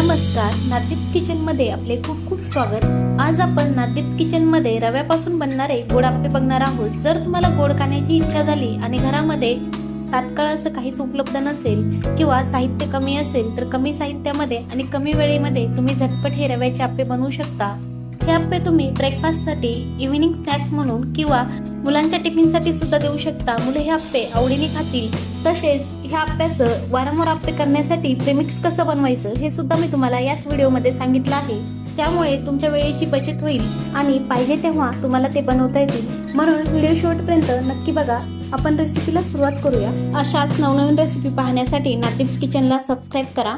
नमस्कार, नातिप्स किचनमध्ये आपले खूप खूप स्वागत। आज आपण नातिप्स किचनमध्ये रव्यापासून बनणारे गोड आप्पे बघणार आहोत। जर तुम्हाला गोड खाण्याची इच्छा झाली आणि घरामध्ये तात्काळ असं काहीच उपलब्ध नसेल किंवा साहित्य कमी असेल तर कमी साहित्यामध्ये आणि कमी वेळेमध्ये तुम्ही झटपट हे रव्याचे आप्पे बनवू शकता। हे आप्पे तुम्ही ब्रेकफास्टसाठी, इव्हिनिंग स्नॅक्स म्हणून किंवा मुलांच्या टिफिनसाठी सुद्धा देऊ शकता। मुले हे आप्पे आवडीने खातील। तसेच ह्या आप्प्याचं वारंवार आप्पे करण्यासाठी प्रेमिक्स कसं बनवायचं हे सुद्धा मी तुम्हाला याच व्हिडिओमध्ये सांगितलं आहे। त्यामुळे तुमच्या वेळेची बचत होईल आणि पाहिजे तेव्हा तुम्हाला ते बनवता येतील। म्हणून व्हिडिओ शेवटपर्यंत नक्की बघा। आपण रेसिपीला सुरुवात करूया। अशाच नवनवीन रेसिपी पाहण्यासाठी नातिप्स किचनला सबस्क्राईब करा।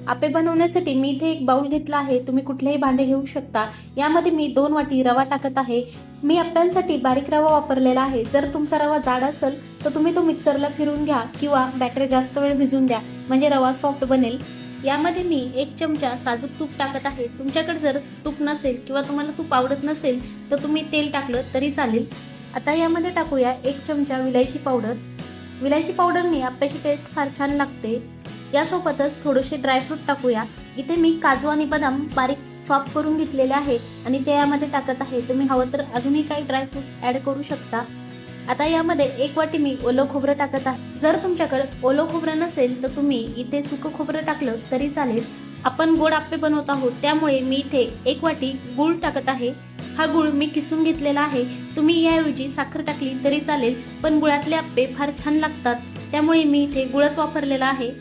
आप्पे बनवण्यासाठी मी इथे एक बाउल घेतला आहे। तुम्ही कुठलेही भांडे घेऊ शकता। यामध्ये मी 2 वाटी रवा टाकत आहे। मी आप्प्यांसाठी बारीक रवा वापरलेला आहे। जर तुमचा रवा जाड असेल तर तुम्ही तो मिक्सरला फिरवून घ्या किंवा बॅटर जास्त वेळ भिजवून द्या, म्हणजे रवा सॉफ्ट बनेल। यामध्ये मी 1 चमचा साजूक तूप टाकत आहे। तुमच्याकडे जर तूप नसेल किंवा तुम्हाला तूप आवडत नसेल तर तुम्ही तेल टाकलं तरी चालेल। आता यामध्ये टाकूया 1 चमचा विलायची पावडर। विलायची पावडरने आप्प्याची टेस्ट फार छान लागते। यासोबतच थोडेसे ड्रायफ्रूट टाकूया। इथे मी काजू आणि बदाम बारीक चॉप करून घेतलेले आहे आणि ते यामध्ये टाकत आहे। तुम्ही हवं तर अजूनही काही ड्रायफ्रूट ऍड करू शकता। आता यामध्ये 1 वाटी मी ओलं खोबरं टाकत आहे। जर तुमच्याकडे ओलं खोबरं नसेल तर तुम्ही इथे सुकं खोबरं टाकलं तरी चालेल। आपण गोड आप्पे बनवत आहोत त्यामुळे मी इथे 1 वाटी गूळ टाकत आहे। हा गूळ मी किसून घेतलेला आहे। तुम्ही याऐवजी साखर टाकली तरी चालेल, पण गुळातले आप्पे फार छान लागतात त्यामुळे मी इथे गुळच वापरलेला आहे।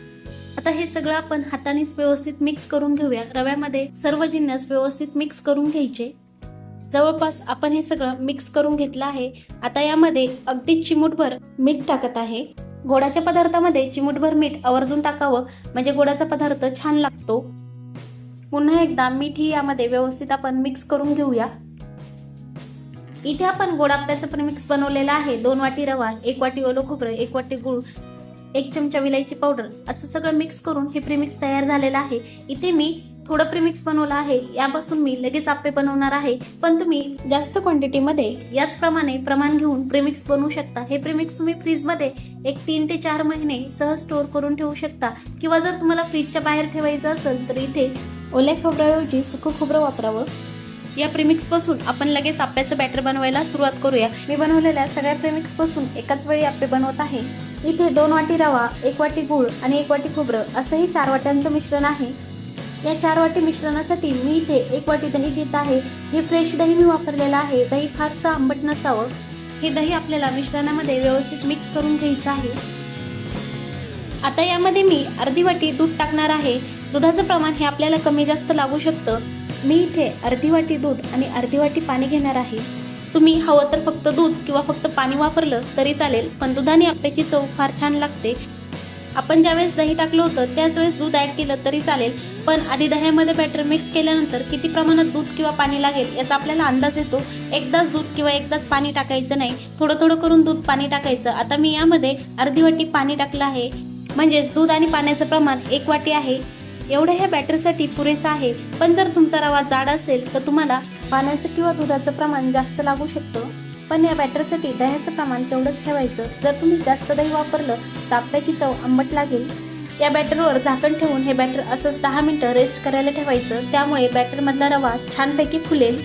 आता हे सगळं आपण हातानेच व्यवस्थित मिक्स करून घेऊया। रव्यामध्ये सर्व जिन्नस व्यवस्थित मिक्स करून घ्यायचे। जवळपास आपण हे सगळं मिक्स करून घेतलं आहे। आता यामध्ये अगदी चिमूटभर मीठ टाकत आहे। गोडाच्या पदार्थामध्ये चिमूटभर मीठ आवर्जून टाकावं, म्हणजे गोडाचा पदार्थ छान लागतो। पुन्हा एकदा मीठ ही यामध्ये व्यवस्थित आपण मिक्स करून घेऊया। इथे आपण गोड आप्प्याचं प्रेमिक्स बनवलेलं आहे। 2 वाटी रवा, 1 वाटी ओलं खोबरं, 1 वाटी गूळ, 1 चमचा विलायची पावडर असं सगळं मिक्स करून हे प्रेमिक्स तयार झालेलं आहे। इथे मी थोडं प्रेमिक्स बनवलं आहे। यापासून मी लगेच आप्पे बनवणार आहे, पण तुम्ही जास्त क्वांटिटीमध्ये याचप्रमाणे प्रमाण घेऊन प्रेमिक्स बनवू शकता। हे प्रेमिक्स तुम्ही फ्रीजमध्ये 3 ते 4 महिने सहज स्टोअर करून ठेवू शकता किंवा जर तुम्हाला फ्रीजच्या बाहेर ठेवायचं असेल तर इथे ओल्या खोबऱ्याऐवजी सुकं खोबरं वापरावं। या प्रेमिक्स पासून आपण लगेच आप्प्याचं बॅटर बनवायला सुरुवात करूया। मी बनवलेल्या सगळ्या प्रेमिक्स पासून एकाच वेळी आप्पे बनवत आहे। इथे 2 वाटी रवा, 1 वाटी गूळ आणि 1 वाटी खोबरं असंही 4 वाट्यांचं मिश्रण आहे। या 4 वाटी मिश्रणासाठी मी इथे 1 वाटी दही घेत आहे। हे फ्रेश दही मी वापरलेलं आहे। दही फारसं आंबट नसावं। हे दही आपल्याला मिश्रणामध्ये व्यवस्थित मिक्स करून घ्यायचं आहे। आता यामध्ये मी अर्धी वाटी दूध टाकणार आहे। दुधाचं प्रमाण हे आपल्याला कमी जास्त लागू शकतं। मी इथे अर्धी वाटी दूध आणि अर्धी वाटी पाणी घेणार आहे। तुम्ही हवं तर फक्त दूध किंवा फक्त पाणी वापरलं तरी चालेल, पण दुधाने आप्प्याची चव फार छान लागते। आपण ज्यावेळेस दही टाकलं होतं त्याच वेळेस दूध ऍड केलं तरी चालेल, पण आधी दह्यामध्ये बॅटर मिक्स केल्यानंतर किती प्रमाणात दूध किंवा पाणी लागेल याचा आपल्याला अंदाज येतो। एकदाच दूध किंवा एकदाच पाणी टाकायचं नाही, थोडं थोडं करून दूध पाणी टाकायचं। आता मी यामध्ये अर्धी वाटी पाणी टाकलं आहे, म्हणजेच दूध आणि पाण्याचं प्रमाण 1 वाटी आहे। एवढं ह्या बॅटरसाठी पुरेसं आहे, पण जर तुमचा रवा जाड असेल तर तुम्हाला पाण्याचं किंवा दुधाचं प्रमाण जास्त लागू शकतं। पण या बॅटरसाठी दह्याचं प्रमाण तेवढंच ठेवायचं। जर तुम्ही जास्त दही वापरलं तर आप्प्याची चव आंबट लागेल। या बॅटरवर झाकण ठेवून हे बॅटर असंच 10 मिनिटं रेस्ट करायला ठेवायचं, त्यामुळे बॅटरमधला रवा छानपैकी फुलेल।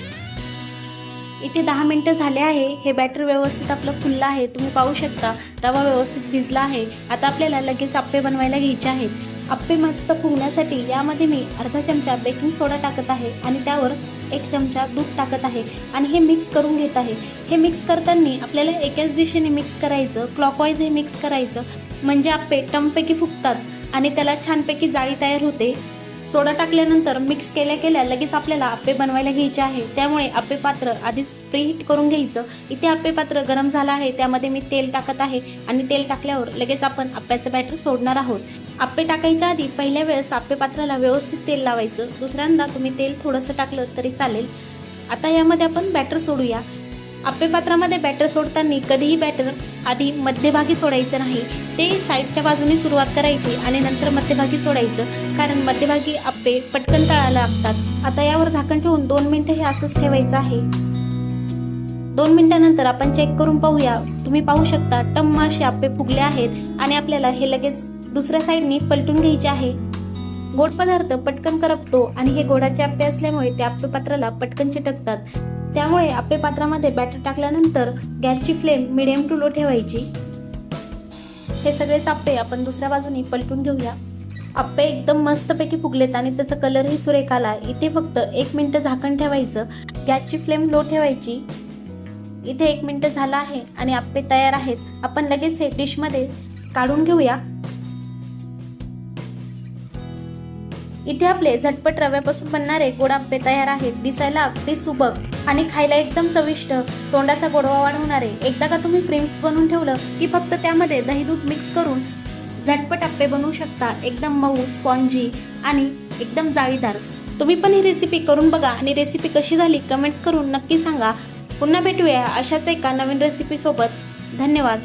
इथे 10 मिनिटं झाले आहे। हे बॅटर व्यवस्थित आपलं फुललं आहे। तुम्ही पाहू शकता रवा व्यवस्थित भिजला आहे। आता आपल्याला लगेच आप्पे बनवायला घ्यायचे आहेत। आप्पे मस्त फुगण्यासाठी यामध्ये मी अर्धा चमचा बेकिंग सोडा टाकत आहे आणि त्यावर 1 चमचा दूध टाकत आहे आणि हे मिक्स करून घेत आहे। हे मिक्स करताना आपल्याला एकाच दिशेने मिक्स करायचं, क्लॉकवाईज हे मिक्स करायचं, म्हणजे आप्पे टमपैकी फुगतात आणि त्याला छानपैकी जाळी तयार होते। सोडा टाकल्यानंतर मिक्स केल्या केल्या लगेच आपल्याला आप्पे बनवायला घ्यायचे आहे, त्यामुळे आप्पे पात्र आधीच प्रीहीट करून घ्यायचं। इथे आप्पे पात्र गरम झालं आहे, त्यामध्ये मी तेल टाकत आहे आणि तेल टाकल्यावर लगेच आपण आप्प्याचं बॅटर सोडणार आहोत। आप्पे टाकायच्या आधी पहिल्या वेळेस आप्पे पात्राला व्यवस्थित तेल लावायचं, दुसऱ्यांदा तुम्ही तेल थोडंसं टाकलं तरी चालेल। आता यामध्ये आपण बॅटर सोडूया। आप्पे पात्रामध्ये बॅटर सोडताना कधीही बॅटर आधी मध्यभागी सोडायचं नाही, ते साईडच्या बाजूने सुरुवात करायची आणि नंतर मध्यभागी सोडायचं, कारण मध्यभागी आप्पे पटकन तळायला लागतात। आता यावर झाकण ठेवून 2 मिनिटं हे असंच ठेवायचं आहे। 2 मिनिटांनंतर आपण चेक करून पाहूया। तुम्ही पाहू शकता टम्म असे आप्पे फुगले आहेत आणि आपल्याला हे लगेच दुसऱ्या साईडने पलटून घ्यायचे आहे। गोड पदार्थ पटकन करपतो आणि हे गोडाचे आप्पे असल्यामुळे ते आप्पे पात्राला पटकन चिटकतात. त्यामुळे आप्पे पात्रामध्ये बॅटर टाकल्यानंतर गॅसची फ्लेम मिडियम टू लो ठेवायची. हे सगळेच आप्पे आपण दुसऱ्या बाजूने पलटून घेऊया. आप्पे एकदम मस्तपैकी फुगलेत आणि त्याचा कलरही सुरेख आला. इथे फक्त 1 मिनिट झाकण ठेवायचं. गॅसची फ्लेम लो ठेवायची. इथे 1 मिनिट झाला आहे आणि आप्पे तयार आहेत. आपण लगेच हे डिशमध्ये काढून घेऊया. इथे आपले झटपट रव्यापासून बनणारे गोड आप्पे तयार आहेत. दिसायला अगदी सुबक आणि खायला एकदम चविष्ट, तोंडाचा गोडवा वाढवणारे. एकदा का तुम्ही प्रिमिक्स बनवून ठेवलं की फक्त त्यामध्ये दही दूध मिक्स करून झटपट आप्पे बनवू शकता. एकदम मऊ, स्पॉन्जी आणि एकदम जाळीदार. तुम्ही पण ही रेसिपी करून बघा आणि रेसिपी कशी झाली कमेंट्स करून नक्की सांगा. पुन्हा भेटूया अशाच एका नवीन रेसिपी सोबत. धन्यवाद.